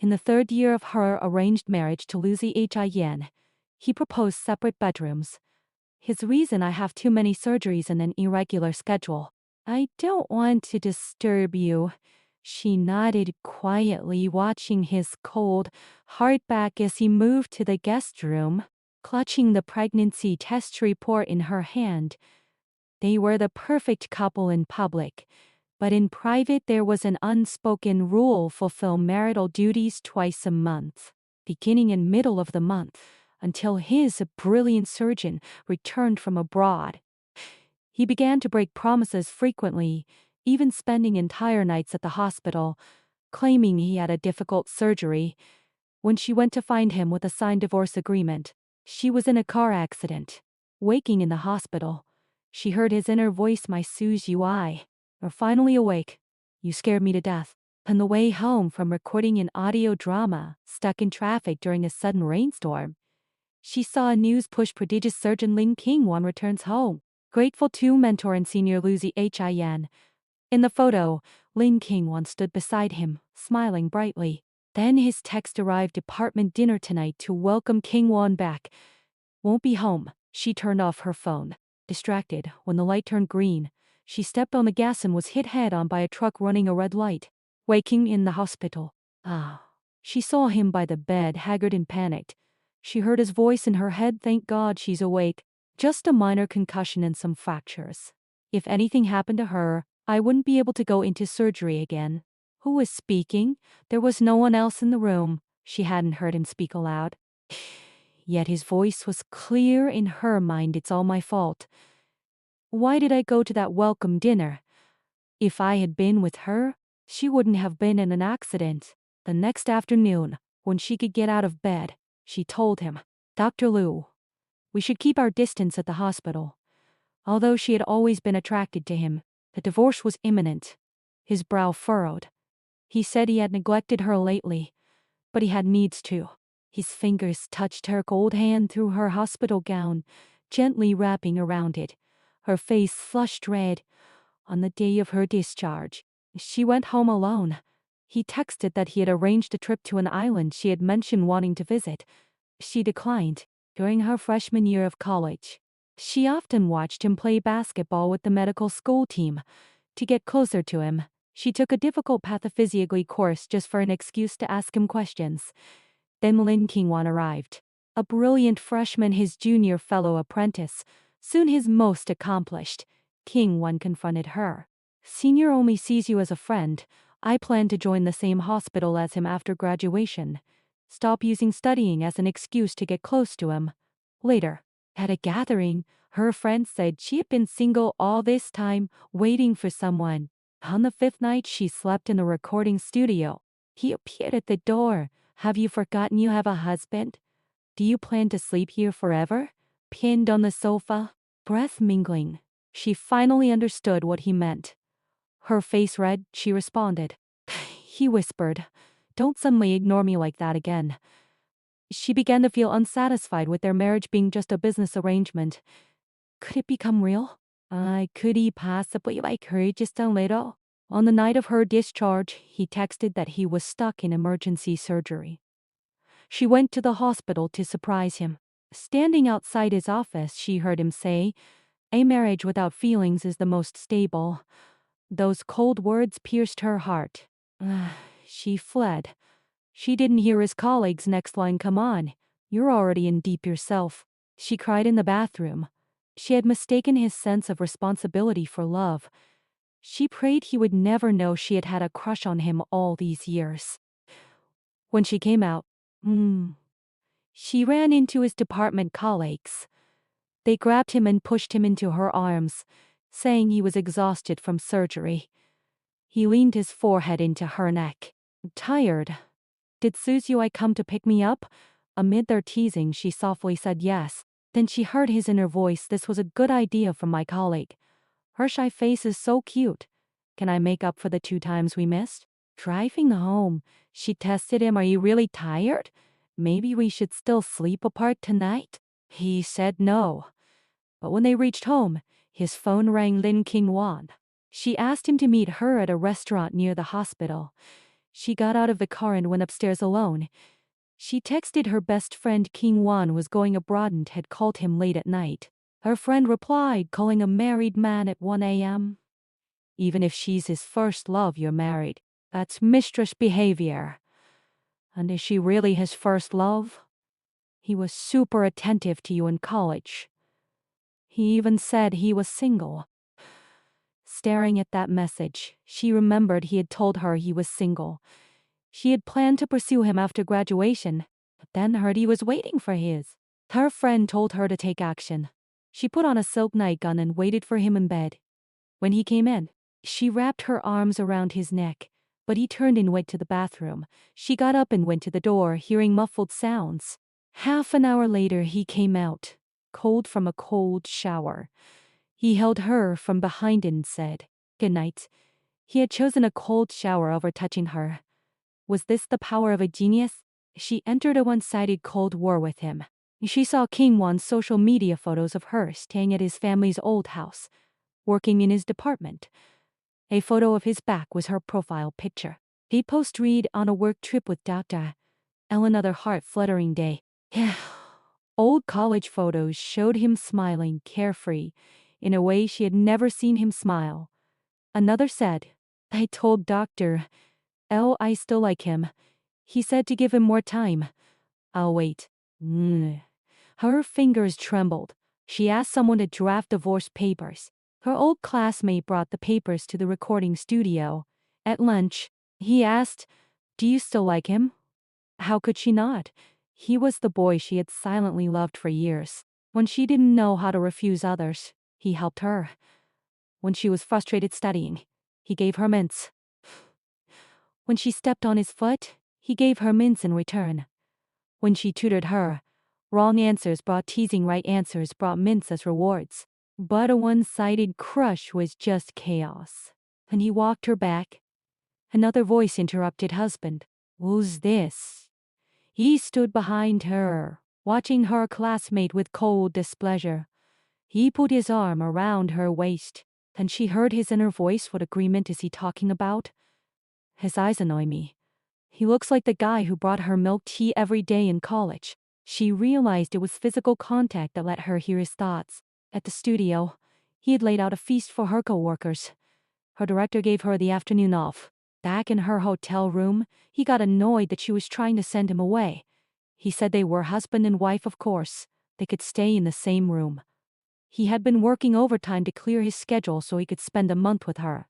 In the third year of her arranged marriage to Lu Ziyan, he proposed separate bedrooms. His reason: I have too many surgeries and an irregular schedule. I don't want to disturb you. She nodded quietly, watching his cold, hard back as he moved to the guest room, clutching the pregnancy test report in her hand. They were the perfect couple in public, but in private there was an unspoken rule: fulfill marital duties twice a month, beginning in middle of the month, until his brilliant surgeon returned from abroad. He began to break promises frequently, even spending entire nights at the hospital, claiming he had a difficult surgery. When she went to find him with a signed divorce agreement, she was in a car accident. Waking in the hospital, she heard his inner voice: my Suzu, I are finally awake. You scared me to death. On the way home from recording an audio drama, stuck in traffic during a sudden rainstorm, she saw a news push: prodigious surgeon Lin Qingwan returns home, grateful to mentor and senior Lu Ziyan. In the photo, Lin Qingwan stood beside him, smiling brightly. Then his text arrived: department dinner tonight to welcome Qingwan back. Won't be home. She turned off her phone. Distracted, when the light turned green, she stepped on the gas and was hit head-on by a truck running a red light. Waking in the hospital. She saw him by the bed, haggard and panicked. She heard his voice in her head: thank God she's awake. Just a minor concussion and some fractures. If anything happened to her, I wouldn't be able to go into surgery again. Who was speaking? There was no one else in the room. She hadn't heard him speak aloud. Yet his voice was clear in her mind: it's all my fault. Why did I go to that welcome dinner? If I had been with her, she wouldn't have been in an accident. The next afternoon, when she could get out of bed, she told him, Dr. Lu, we should keep our distance at the hospital. Although she had always been attracted to him, the divorce was imminent. His brow furrowed. He said he had neglected her lately, but he had needs too. His fingers touched her cold hand through her hospital gown, gently wrapping around it. Her face flushed red. On the day of her discharge, she went home alone. He texted that he had arranged a trip to an island she had mentioned wanting to visit. She declined. During her freshman year of college, she often watched him play basketball with the medical school team. To get closer to him, she took a difficult pathophysiology course just for an excuse to ask him questions. Then Lin Qingwan arrived. A brilliant freshman, his junior fellow apprentice, soon his most accomplished. Qingwan confronted her. Senior only sees you as a friend. I plan to join the same hospital as him after graduation. Stop using studying as an excuse to get close to him. Later, at a gathering, her friend said she had been single all this time, waiting for someone. On the fifth night, she slept in the recording studio. He appeared at the door. Have you forgotten you have a husband? Do you plan to sleep here forever? Pinned on the sofa, breath mingling. She finally understood what he meant. Her face red, she responded. He whispered, don't suddenly ignore me like that again. She began to feel unsatisfied with their marriage being just a business arrangement. Could it become real? Could he possibly like her just a little? On the night of her discharge, he texted that he was stuck in emergency surgery. She went to the hospital to surprise him. Standing outside his office, she heard him say, a marriage without feelings is the most stable. Those cold words pierced her heart. She fled. She didn't hear his colleague's next line: come on, you're already in deep yourself. She cried in the bathroom. She had mistaken his sense of responsibility for love. She prayed he would never know she had had a crush on him all these years. When she came out, she ran into his department colleagues. They grabbed him and pushed him into her arms, saying he was exhausted from surgery. He leaned his forehead into her neck. Tired. Did Suzuai come to pick me up? Amid their teasing, she softly said yes. Then she heard his inner voice: this was a good idea from my colleague. Her shy face is so cute. Can I make up for the 2 times we missed? Driving home, she tested him. Are you really tired? Maybe we should still sleep apart tonight? He said no. But when they reached home, his phone rang. Lin Qingwan. She asked him to meet her at a restaurant near the hospital. She got out of the car and went upstairs alone. She texted her best friend King Won was going abroad and had called him late at night. Her friend replied, calling a married man at 1 a.m. Even if she's his first love, you're married. That's mistress behavior. And is she really his first love? He was super attentive to you in college. He even said he was single. Staring at that message, she remembered he had told her he was single. She had planned to pursue him after graduation, but then heard he was waiting for his. Her friend told her to take action. She put on a silk nightgown and waited for him in bed. When he came in, she wrapped her arms around his neck, but he turned and went to the bathroom. She got up and went to the door, hearing muffled sounds. Half an hour later, he came out, cold from a cold shower. He held her from behind and said, "Good night." He had chosen a cold shower over touching her. Was this the power of a genius? She entered a one-sided cold war with him. She saw King Won's social media photos of her staying at his family's old house, working in his department. A photo of his back was her profile picture. He read on a work trip with Dr. L. Another heart-fluttering day. Old college photos showed him smiling, carefree, in a way she had never seen him smile. Another said, "I told Dr. L I still like him. He said to give him more time. I'll wait." Her fingers trembled. She asked someone to draft divorce papers. Her old classmate brought the papers to the recording studio. At lunch, he asked, "Do you still like him?" How could she not? He was the boy she had silently loved for years. When she didn't know how to refuse others, he helped her. When she was frustrated studying, he gave her mints. When she stepped on his foot, he gave her mints in return. When she tutored her, wrong answers brought teasing, right answers brought mints as rewards. But a one-sided crush was just chaos. And he walked her back. Another voice interrupted husband. "Who's this?" He stood behind her, watching her classmate with cold displeasure. He put his arm around her waist, and she heard his inner voice. What agreement is he talking about? His eyes annoy me. He looks like the guy who brought her milk tea every day in college. She realized it was physical contact that let her hear his thoughts. At the studio, he had laid out a feast for her coworkers. Her director gave her the afternoon off. Back in her hotel room, he got annoyed that she was trying to send him away. He said they were husband and wife, of course. They could stay in the same room. He had been working overtime to clear his schedule so he could spend a month with her.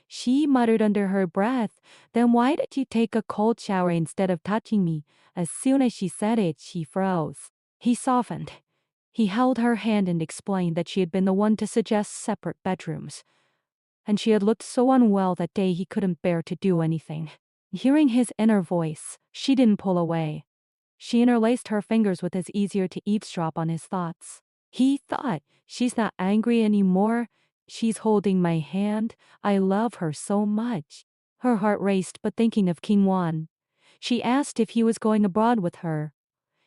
She muttered under her breath, "Then why did you take a cold shower instead of touching me?" As soon as she said it, she froze. He softened. He held her hand and explained that she had been the one to suggest separate bedrooms. And she had looked so unwell that day he couldn't bear to do anything. Hearing his inner voice, she didn't pull away. She interlaced her fingers with his easier to eavesdrop on his thoughts. He thought, "She's not angry anymore. She's holding my hand. I love her so much." Her heart raced, but thinking of King Won. She asked if he was going abroad with her.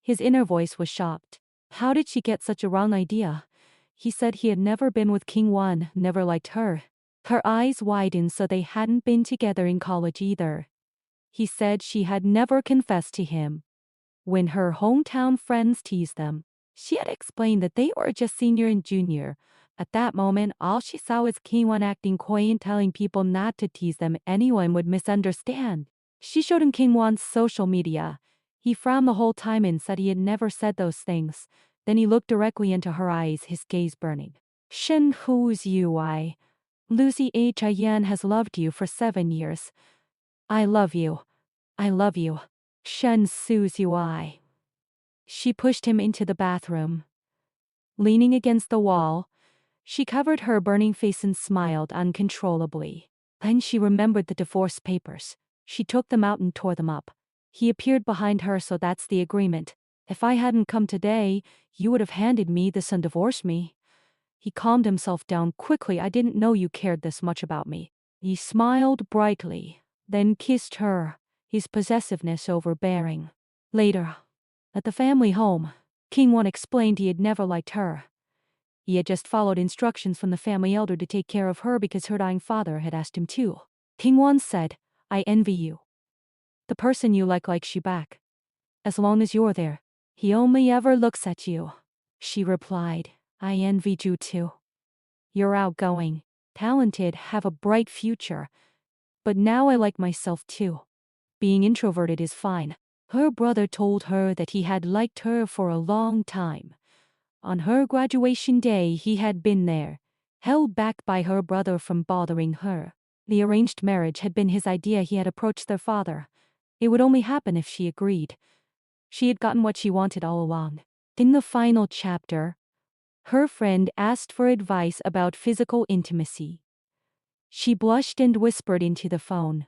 His inner voice was shocked. How did she get such a wrong idea? He said he had never been with King Won, never liked her. Her eyes widened, so they hadn't been together in college either. He said she had never confessed to him. When her hometown friends teased them, she had explained that they were just senior and junior. At that moment, all she saw was King Won acting coy and telling people not to tease them. Anyone would misunderstand. She showed him King Won's social media. He frowned the whole time and said he had never said those things. Then he looked directly into her eyes, his gaze burning. "Shen Hu's Ui. Lucy Hin has loved you for 7 years. I love you. I love you. Shen Su's Ui." She pushed him into the bathroom. Leaning against the wall, she covered her burning face and smiled uncontrollably. Then she remembered the divorce papers. She took them out and tore them up. He appeared behind her, "So that's the agreement. If I hadn't come today, you would have handed me this and divorced me." He calmed himself down quickly. "I didn't know you cared this much about me." He smiled brightly, then kissed her, his possessiveness overbearing. Later, at the family home, King Won explained he had never liked her. He had just followed instructions from the family elder to take care of her because her dying father had asked him to. King Won said, I envy you. The person you likes you back. As long as you're there. He only ever looks at you. She replied, I envied you too. You're outgoing, talented, have a bright future. But now I like myself too. Being introverted is fine. Her brother told her that he had liked her for a long time. On her graduation day, he had been there, held back by her brother from bothering her. The arranged marriage had been his idea. He had approached their father. It would only happen if she agreed. She had gotten what she wanted all along. In the final chapter, her friend asked for advice about physical intimacy. She blushed and whispered into the phone.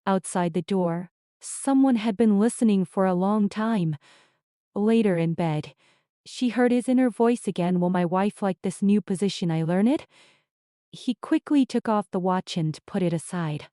Outside the door, someone had been listening for a long time. Later in bed, she heard his inner voice again. Will my wife like this new position I learn it? He quickly took off the watch and put it aside.